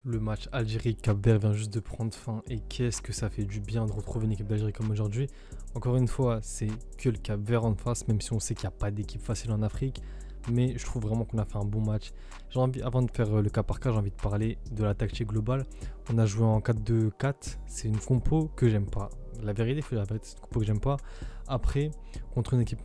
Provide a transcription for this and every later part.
Le match Algérie-Cap-Vert vient juste de prendre fin et qu'est-ce que ça fait du bien de retrouver une équipe d'Algérie comme aujourd'hui. Encore une fois, c'est que le Cap-Vert en face, même si on sait qu'il n'y a pas d'équipe facile en Afrique. Mais je trouve vraiment qu'on a fait un bon match. Avant de faire le cas par cas, j'ai envie de parler de la tactique globale. On a joué en 4-2-4. C'est une compo que j'aime pas. La vérité, c'est une compo que j'aime pas. Après, contre une équipe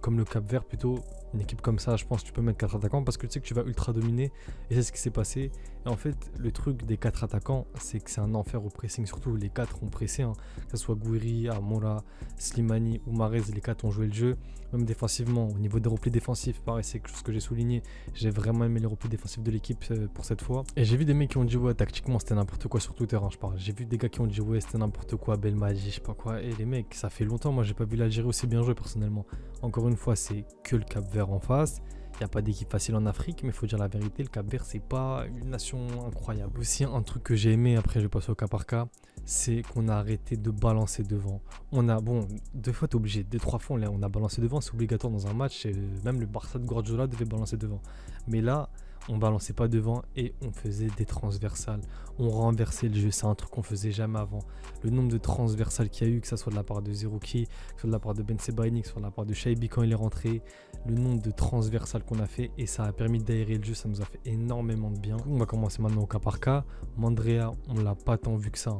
comme le Cap-Vert, plutôt une équipe comme ça, je pense que tu peux mettre 4 attaquants parce que tu sais que tu vas ultra dominer. Et c'est ce qui s'est passé. Et en fait, le truc des 4 attaquants, c'est que c'est un enfer au pressing. Surtout les 4 ont pressé, hein. Que ce soit Gouiri, Amoura, Slimani ou Mahrez, les 4 ont joué le jeu. Même défensivement, au niveau des replis défensifs, pareil, c'est quelque chose que j'ai souligné. J'ai vraiment aimé les replis défensifs de l'équipe pour cette fois. Et j'ai vu des mecs qui ont dit ouais, tactiquement c'était n'importe quoi sur Twitter, hein, je parle. J'ai vu des gars qui ont dit ouais, c'était n'importe quoi, Belmadi, je sais pas quoi. Et les mecs, ça fait longtemps, moi j'ai pas vu l'Algérie aussi bien jouer personnellement. Encore une fois, c'est que le Cap-Vert en face. Il n'y a pas d'équipe facile en Afrique, mais il faut dire la vérité, le Cap-Vert, c'est pas une nation incroyable. Aussi, un truc que j'ai aimé, après je vais passer au cas par cas, c'est qu'on a arrêté de balancer devant. Bon, 2 fois t'es obligé, 2-3 fois on a balancé devant, c'est obligatoire dans un match, même le Barça de Guardiola devait balancer devant. Mais là, on balançait pas devant et on faisait des transversales. On renversait le jeu, c'est un truc qu'on faisait jamais avant. Le nombre de transversales qu'il y a eu, que ce soit de la part de Zerouki, que ce soit de la part de Ben Sebaini, que ce soit de la part de Shaibi quand il est rentré, le nombre de transversales qu'on a fait et ça a permis d'aérer le jeu, ça nous a fait énormément de bien. On va commencer maintenant au cas par cas. Mandrea, on l'a pas tant vu que ça,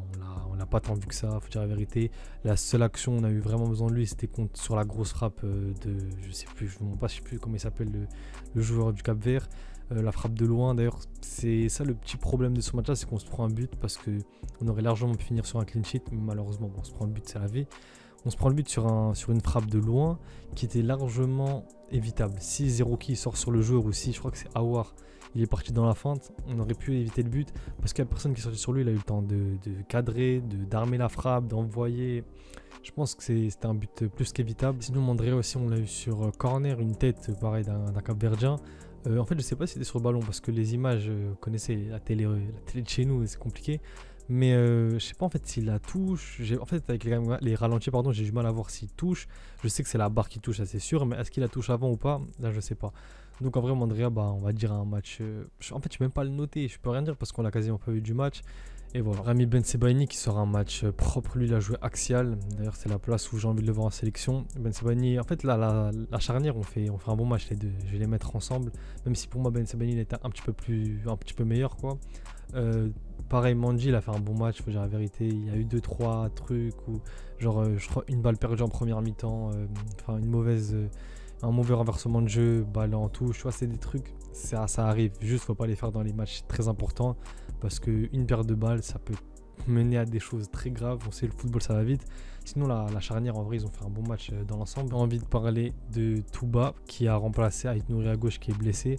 on l'a pas tant vu que ça, faut dire la vérité. La seule action où on a eu vraiment besoin de lui, c'était sur la grosse frappe de, je sais plus comment il s'appelle le joueur du Cap-Vert. La frappe de loin, d'ailleurs, c'est ça le petit problème de ce match-là, c'est qu'on se prend un but parce qu'on aurait largement pu finir sur un clean sheet, mais malheureusement, on se prend le but, c'est la vie. On se prend le but sur une frappe de loin qui était largement évitable. Si Zerouki sort sur le joueur ou si je crois que c'est Aouar, il est parti dans la feinte, on aurait pu éviter le but parce qu'il n'y a personne qui est sorti sur lui, il a eu le temps de cadrer, d'armer la frappe, d'envoyer. Je pense que c'était un but plus qu'évitable. Sinon, Mandrea aussi, on l'a eu sur corner, une tête pareil d'un Cap-Verdien. En fait, je sais pas si c'était sur le ballon parce que les images, vous connaissez la télé de chez nous, c'est compliqué. Mais je sais pas en fait s'il la touche. En fait, avec les ralentis, pardon, j'ai du mal à voir s'il touche. Je sais que c'est la barre qui touche, ça c'est sûr. Mais est-ce qu'il la touche avant ou pas? Là, je sais pas. Donc en vrai, Mandrea, on va dire un match. En fait, je peux même pas le noter. Je peux rien dire parce qu'on l'a quasiment pas vu du match. Et voilà, Rami Ben Sebaini qui sera un match propre, lui il a joué axial. D'ailleurs, c'est la place où j'ai envie de le voir en sélection. Ben Sebaini, en fait, là, la charnière, on fait un bon match les deux. Je vais les mettre ensemble. Même si pour moi, Ben Sebaini il était un petit peu meilleur, quoi. Pareil, Mandji, il a fait un bon match, faut dire la vérité. Il y a eu 2-3 trucs où, genre, je crois, une balle perdue en première mi-temps, un mauvais renversement de jeu, balle en touche, tu vois, c'est des trucs, ça arrive. Juste, faut pas les faire dans les matchs très importants parce qu'une perte de balles, ça peut mener à des choses très graves. On sait, le football, ça va vite. Sinon, la charnière, en vrai, ils ont fait un bon match dans l'ensemble. J'ai envie de parler de Touba qui a remplacé Ait Nouri à gauche qui est blessé.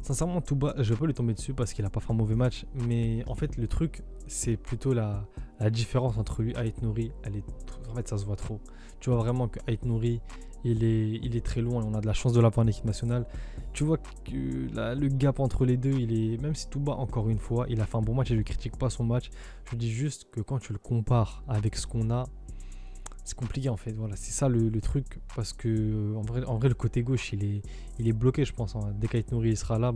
Sincèrement, Touba, je vais pas lui tomber dessus parce qu'il a pas fait un mauvais match. Mais en fait, le truc, c'est plutôt la différence entre lui et Ait Nouri. En fait, ça se voit trop. Tu vois vraiment que Ait Nouri, il est très loin et on a de la chance de l'avoir en équipe nationale. Tu vois que le gap entre les deux, même si Touba, encore une fois, il a fait un bon match et je ne critique pas son match. Je dis juste que quand tu le compares avec ce qu'on a, c'est compliqué en fait. Voilà, c'est ça le truc parce que en vrai le côté gauche il est bloqué, je pense, hein. Dès qu'Ait Nouri sera là,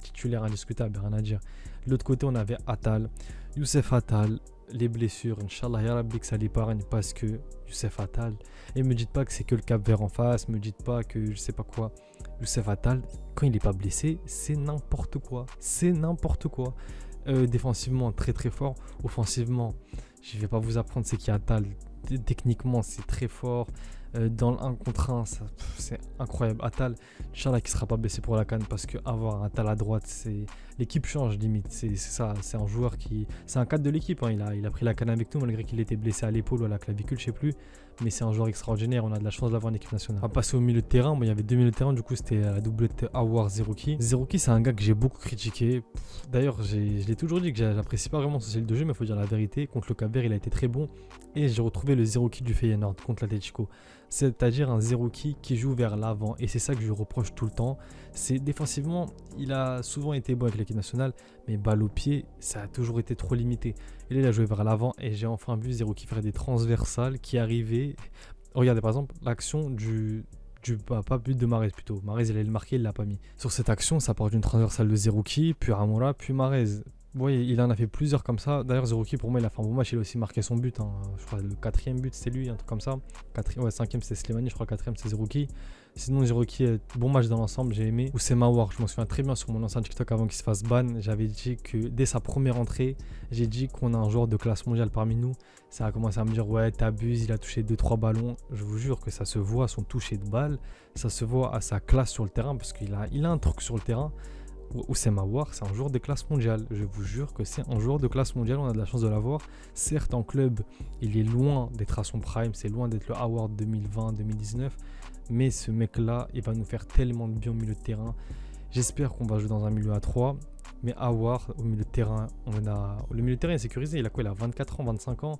titulaire indiscutable, rien à dire. De l'autre côté, on avait Attal, Youssef Attal. Les blessures, Inch'Allah, ya Rabbi, que ça l'épargne parce que Youssef Attal. Et me dites pas que c'est que le Cap-Vert en face, me dites pas que je sais pas quoi. Youssef Attal, quand il est pas blessé, c'est n'importe quoi. C'est n'importe quoi. Défensivement, très très fort. Offensivement, je vais pas vous apprendre c'est qui Attal. Techniquement, c'est très fort. Dans le 1 contre 1, c'est incroyable. Attal, Inch'Allah qui sera pas blessé pour la CAN parce qu'avoir Attal à droite, l'équipe change limite. C'est ça, c'est un joueur c'est un cadre de l'équipe, hein. Il a pris la CAN avec nous malgré qu'il était blessé à l'épaule ou à la clavicule, je sais plus. Mais c'est un joueur extraordinaire, on a de la chance de l'avoir en équipe nationale. On va passer au milieu de terrain. Il y avait 2 milieux de terrain, du coup c'était la doublette Aouar Zerouki. Zerouki, c'est un gars que j'ai beaucoup critiqué. D'ailleurs, je l'ai toujours dit que j'apprécie pas vraiment son style de jeu, mais il faut dire la vérité. Contre le Cap-Vert, il a été très bon. Et j'ai retrouvé le Zerouki du Feyenoord contre l'Atlético. C'est-à-dire un Zerouki qui joue vers l'avant. Et c'est ça que je lui reproche tout le temps. C'est défensivement, il a souvent été bon avec l'équipe nationale, mais balle au pied, ça a toujours été trop limité. Et là, il a joué vers l'avant et j'ai enfin vu Zerouki faire des transversales qui arrivaient. Regardez par exemple l'action pas but de Mahrez plutôt. Mahrez, il allait le marquer, il l'a pas mis. Sur cette action, ça part d'une transversale de Zerouki, puis Amoura, puis Mahrez. Oui, il en a fait plusieurs comme ça. D'ailleurs, Zerouki, pour moi, il a fait un bon match. Il a aussi marqué son but, hein. Je crois le quatrième but, c'est lui, un truc comme ça. Ouais, cinquième, c'est Slimani. Je crois quatrième, c'est Zerouki. Sinon, Zerouki, bon match dans l'ensemble, j'ai aimé. Ou c'est Mawar. Je m'en souviens très bien sur mon ancien TikTok avant qu'il se fasse ban. J'avais dit que dès sa première entrée, j'ai dit qu'on a un joueur de classe mondiale parmi nous. Ça a commencé à me dire, ouais, t'abuses, il a touché 2-3 ballons. Je vous jure que ça se voit à son toucher de balle. Ça se voit à sa classe sur le terrain parce qu'il a un truc sur le terrain. Oussema Aouar, c'est un joueur de classe mondiale. Je vous jure que c'est un joueur de classe mondiale. On a de la chance de l'avoir. Certes, en club, il est loin d'être à son prime. C'est loin d'être le Aouar 2020-2019. Mais ce mec-là, il va nous faire tellement de bien au milieu de terrain. J'espère qu'on va jouer dans un milieu à 3. Mais Aouar, au milieu de terrain, le milieu de terrain est sécurisé. Il a quoi? Il a 24 ans, 25 ans.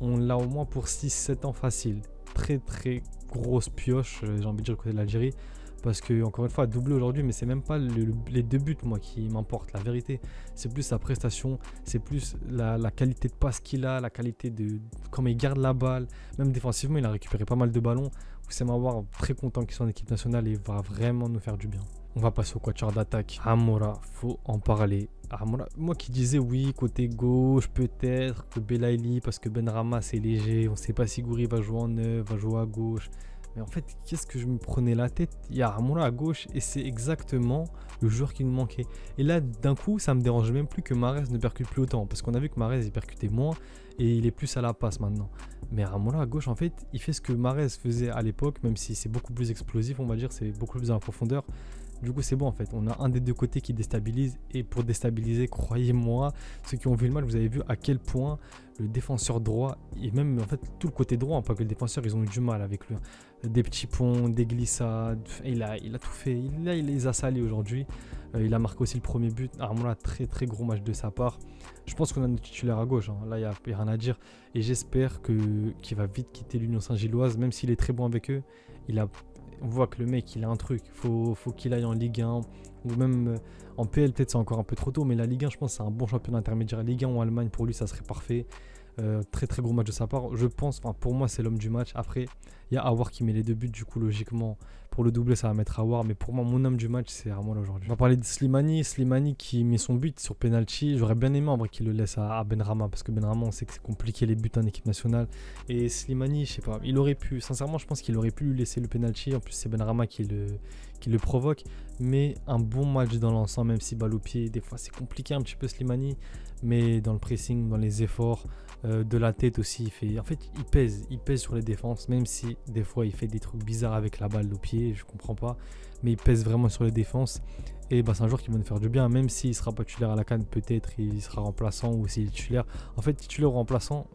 On l'a au moins pour 6-7 ans facile. Très, très grosse pioche, j'ai envie de dire, du côté de l'Algérie. Parce que, encore une fois, doublé aujourd'hui, mais c'est même pas les deux buts, moi, qui m'importent. La vérité, c'est plus sa prestation, c'est plus la qualité de passe qu'il a, la qualité de comment il garde la balle. Même défensivement, il a récupéré pas mal de ballons. Oussem Aouar, très content qu'il soit en équipe nationale et va vraiment nous faire du bien. On va passer au quatuor d'attaque. Amoura, faut en parler. Amoura, moi qui disais oui, côté gauche, peut-être que Belaïli, parce que Benrahma c'est léger. On sait pas si Gouiri va jouer en neuf, va jouer à gauche. Mais en fait, qu'est-ce que je me prenais la tête? Il y a Amoura à gauche et c'est exactement le joueur qui nous manquait. Et là, d'un coup, ça me dérange même plus que Mahrez ne percute plus autant. Parce qu'on a vu que Mahrez, il percutait moins et il est plus à la passe maintenant. Mais Amoura à gauche, en fait, il fait ce que Mahrez faisait à l'époque, même si c'est beaucoup plus explosif, on va dire, c'est beaucoup plus en profondeur. Du coup, c'est bon en fait. On a un des deux côtés qui déstabilise. Et pour déstabiliser, croyez-moi, ceux qui ont vu le match, vous avez vu à quel point le défenseur droit, et même en fait tout le côté droit, hein, pas que le défenseur, ils ont eu du mal avec lui. Des petits ponts, des glissades. Il a tout fait. Il les a salés aujourd'hui. Il a marqué aussi le premier but. Armola, très très gros match de sa part. Je pense qu'on a notre titulaire à gauche. Hein. Là, il n'y a rien à dire. Et j'espère qu'il va vite quitter l'Union Saint-Gilloise, même s'il est très bon avec eux. On voit que le mec, il a un truc. Faut qu'il aille en Ligue 1 ou même en PL, peut-être c'est encore un peu trop tôt, mais la Ligue 1, je pense que c'est un bon championnat intermédiaire. Ligue 1 ou Allemagne, pour lui, ça serait parfait. Très très gros match de sa part. Je pense, pour moi, c'est l'homme du match. Après, il y a Aouar qui met les deux buts, du coup, logiquement, pour le doubler, ça va mettre Aouar. Mais pour moi, mon homme du match, c'est Armour aujourd'hui. On va parler de Slimani. Slimani qui met son but sur penalty. J'aurais bien aimé en vrai qu'il le laisse à Benrahma, parce que Benrahma, on sait que c'est compliqué les buts en équipe nationale. Et Slimani, je sais pas, il aurait pu, sincèrement, je pense qu'il aurait pu lui laisser le penalty. En plus, c'est Benrahma qui le provoque. Mais un bon match dans l'ensemble, même si balle au pied, des fois c'est compliqué un petit peu Slimani. Mais dans le pressing, dans les efforts, de la tête aussi, il pèse sur les défenses, même si des fois il fait des trucs bizarres avec la balle au pied, je comprends pas, mais il pèse vraiment sur les défenses. Et c'est un joueur qui va nous faire du bien, même s'il sera pas titulaire à la CAN, peut-être il sera remplaçant ou s'il est titulaire. En fait, titulaire ou remplaçant,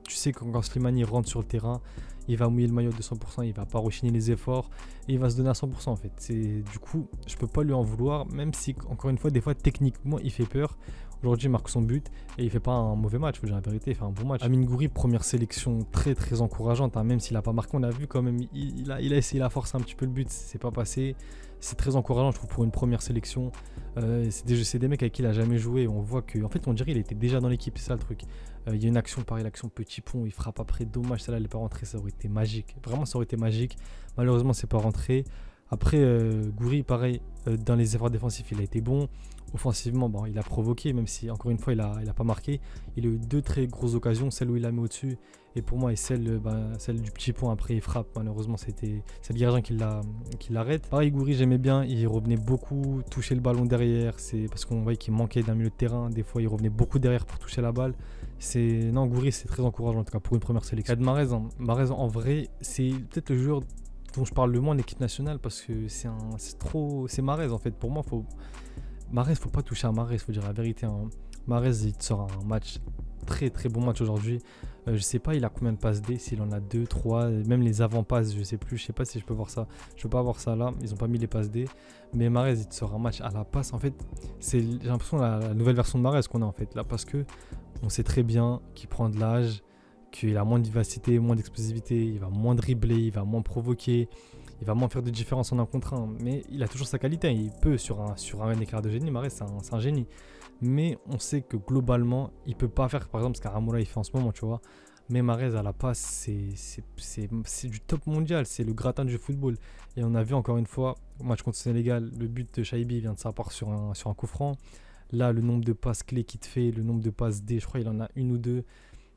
tu sais que quand Slimani rentre sur le terrain, il va mouiller le maillot de 100%, il va pas rechigner les efforts et il va se donner à 100% en fait. Du coup, je peux pas lui en vouloir, même si encore une fois, des fois techniquement il fait peur. Aujourd'hui, il marque son but et il fait pas un mauvais match, faut dire la vérité, il fait un bon match. Amine Gouiri, première sélection très très encourageante, hein, même s'il a pas marqué, on a vu quand même, il a essayé, il a forcé un petit peu le but, c'est pas passé. C'est très encourageant, je trouve, pour une première sélection. C'est des mecs avec qui il a jamais joué. On voit que, en fait, on dirait qu'il était déjà dans l'équipe, c'est ça le truc. Il y a une action, pareil, l'action petit pont, il frappe après, dommage, celle-là, elle n'est pas rentrée, ça aurait été magique. Vraiment, ça aurait été magique. Malheureusement, c'est pas rentré. Après, Gouiri, pareil, dans les efforts défensifs, il a été bon. Offensivement, il a provoqué, même si, encore une fois, il a pas marqué. Il a eu deux très grosses occasions, celle où il la met au-dessus, et pour moi, et celle du petit pont, après, il frappe. Malheureusement, c'est le gardien qui l'arrête. Pareil, Gouiri, j'aimais bien, il revenait beaucoup, toucher le ballon derrière, c'est parce qu'on voyait qu'il manquait d'un milieu de terrain. Des fois, il revenait beaucoup derrière pour toucher la balle. Non, Gouiri, c'est très encourageant, en tout cas, pour une première sélection. Et de Mahrez, Mahrez, en vrai, c'est peut-être le joueur dont je parle le moins en équipe nationale, parce que c'est Mahrez, en fait. Pour moi, Mahrez, faut pas toucher à Mahrez, faut dire la vérité. Hein. Mahrez, il te sort un match, très très bon match aujourd'hui. Je sais pas, il a combien de passes D, s'il en a 2, 3, même les avant-passes, je sais plus. Je sais pas si je peux voir ça. Je peux pas voir ça là, ils ont pas mis les passes D. Mais Mahrez, il te sort un match à la passe. En fait, j'ai l'impression la nouvelle version de Mahrez qu'on a en fait là, parce que on sait très bien qu'il prend de l'âge, qu'il a moins de vivacité, moins d'explosivité, il va moins dribbler, il va moins provoquer. Il va moins faire de différence en un contre un, mais il a toujours sa qualité. Il peut sur un écart de génie, Mahrez c'est un génie. Mais on sait que globalement, il peut pas faire par exemple ce qu'Aramola il fait en ce moment, tu vois. Mais Mahrez à la passe, c'est du top mondial, c'est le gratin du football. Et on a vu encore une fois, au match contre le Sénégal, le but de Shaibi vient de sa part sur un coup franc. Là, le nombre de passes clés qu'il te fait, le nombre de passes D, je crois qu'il en a une ou deux.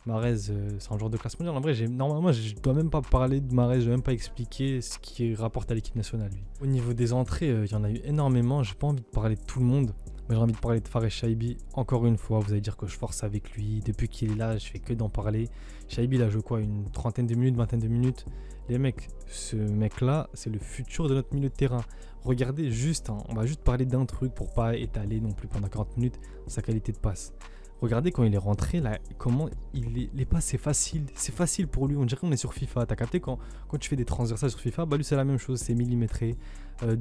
Mahrez, c'est un joueur de classe mondiale. En vrai, normalement, je dois même pas parler de Mahrez, je dois même pas expliquer ce qu'il rapporte à l'équipe nationale, lui. Au niveau des entrées, il y en a eu énormément. J'ai pas envie de parler de tout le monde. Mais j'ai envie de parler de Fares Chaibi. Encore une fois, vous allez dire que je force avec lui. Depuis qu'il est là, je fais que d'en parler. Chaibi, il a joué quoi? Une trentaine de minutes, vingtaine de minutes. Les mecs, ce mec-là, c'est le futur de notre milieu de terrain. Regardez juste, hein, on va juste parler d'un truc pour pas étaler non plus pendant 40 minutes sa qualité de passe. Regardez quand il est rentré, là, comment les passes, c'est facile pour lui. On dirait qu'on est sur FIFA. T'as capté quand tu fais des transversales sur FIFA, bah lui c'est la même chose, c'est millimétré.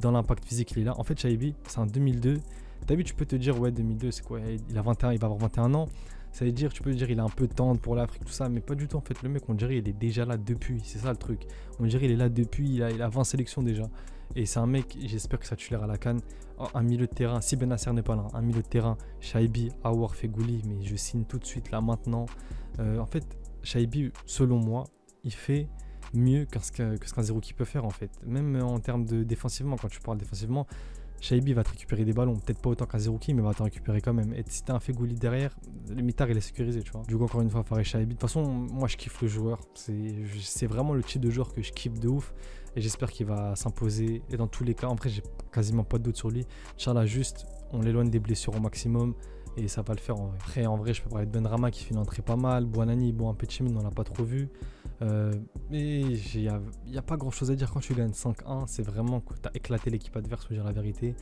Dans l'impact physique, il est là. En fait, Chaibi, c'est un 2002. T'as vu, tu peux te dire, ouais, 2002, c'est quoi? Il a 21, il va avoir 21 ans. Ça veut dire, tu peux te dire, il a un peu tendre pour l'Afrique, tout ça, mais pas du tout. En fait, le mec, on dirait, il est déjà là depuis. C'est ça le truc. On dirait, il est là depuis, il a 20 sélections déjà. Et c'est un mec, j'espère que ça tue l'air à la canne. Oh, un milieu de terrain, si Benasser n'est pas là, un milieu de terrain, Chaibi, Aouar, Fegouli, mais je signe tout de suite là maintenant. En fait, Chaibi, selon moi, il fait mieux que ce qu'un zéro qui peut faire en fait. Même en termes de défensivement, quand tu parles défensivement, Chaibi va te récupérer des ballons, peut-être pas autant qu'un Zerouki, mais va te récupérer quand même. Et si t'as un Fegouli derrière, le mitard il est sécurisé, tu vois. Du coup, encore une fois, Fares Chaibi. De toute façon, moi je kiffe le joueur. C'est vraiment le type de joueur que je kiffe de ouf. Et j'espère qu'il va s'imposer. Et dans tous les cas, en vrai, j'ai quasiment pas de doute sur lui. Inch'Allah, juste, on l'éloigne des blessures au maximum. Et ça va le faire en vrai. Après, en vrai, je peux parler de Benrahma qui fait une entrée pas mal. Bouanani, bon, un peu timide, on l'a pas trop vu. Mais il n'y a pas grand chose à dire quand tu gagnes 5-1. C'est vraiment que tu as éclaté l'équipe adverse, faut dire la vérité.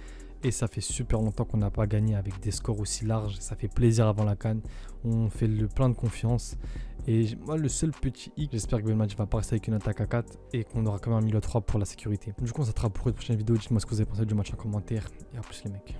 Et ça fait super longtemps qu'on n'a pas gagné avec des scores aussi larges. Ça fait plaisir avant la CAN. On fait le plein de confiance. Et moi, le seul petit hic, j'espère que Belmadi va pas rester avec une attaque à 4 et qu'on aura quand même un milieu à 3 pour la sécurité. Du coup, ça sera pour une prochaine vidéo. Dites-moi ce que vous avez pensé du match en commentaire. Et à plus les mecs.